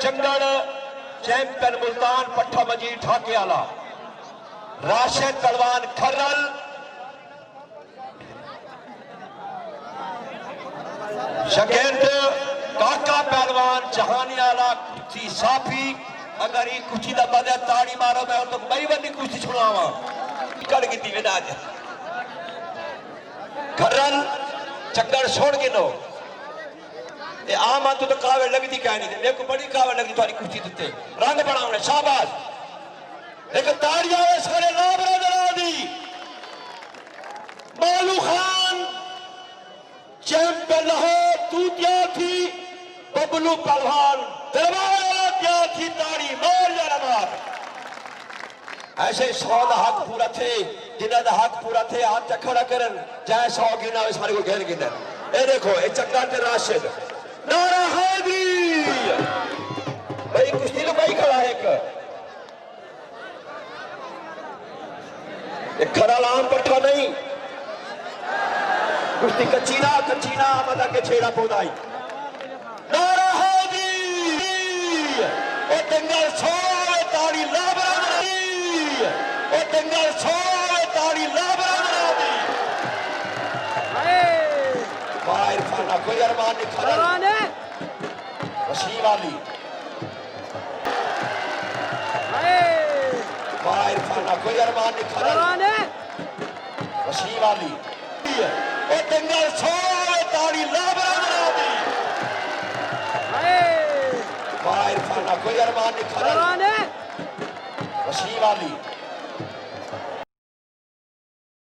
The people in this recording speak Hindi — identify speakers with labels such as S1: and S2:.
S1: चंगड़ चैंपियन मुल्तान पट्ठा मजीद ठाके आला राशिद पहलवान खर्रल शगिर्द काका पहलवान जहानी आला कुश्ती साफी अगर ये कुश्ती दा बदे ताड़ी मारो मैं तो मई बंदी कुश्ती छुड़ावा कर गिती वेदा आज खर्रल चक्कर छोड़ के नो ये आम आदमी तो कावड़ लगती कहनी मेरे को बड़ी कावड़ लगती तुम्हारी कुश्ती दिते रंग बनावने शाबाश एक ताड़ियां है सारे लाभरा दरा दी मालू खान चैंपियन लाहौर तूतिया थी बबलू पहलवान दरबार क्या थी ताड़ी मार या मार ऐसे 100 का हक पूरा थे जिन्हों का हक पूरा थे हाथ खड़ा करन चाहे 100 गिना सारे को घेर गिन ये देखो ये चक्का ते राशिद नारा हैदरी भाई कुश्ती तो भाई खड़ा है एक खरा लाम पट्ठा नहीं कुश्ती कच्चीना मदा के छेड़ा पौधाई नारा हैदरी ओ दंगल छोड़ ताड़ी लाबरा ओ दंगल छोड़ ताड़ी लाबरा बाहर खाना कोई अरमान नहीं खड़ा वसीम अली बाहर खाना कोई अरमान नहीं खड़ा वसीम अली ओ दंगल छोड़ ताड़ी लाबरा बाहर खाना कोई अरमान नहीं खड़ा वसीम अली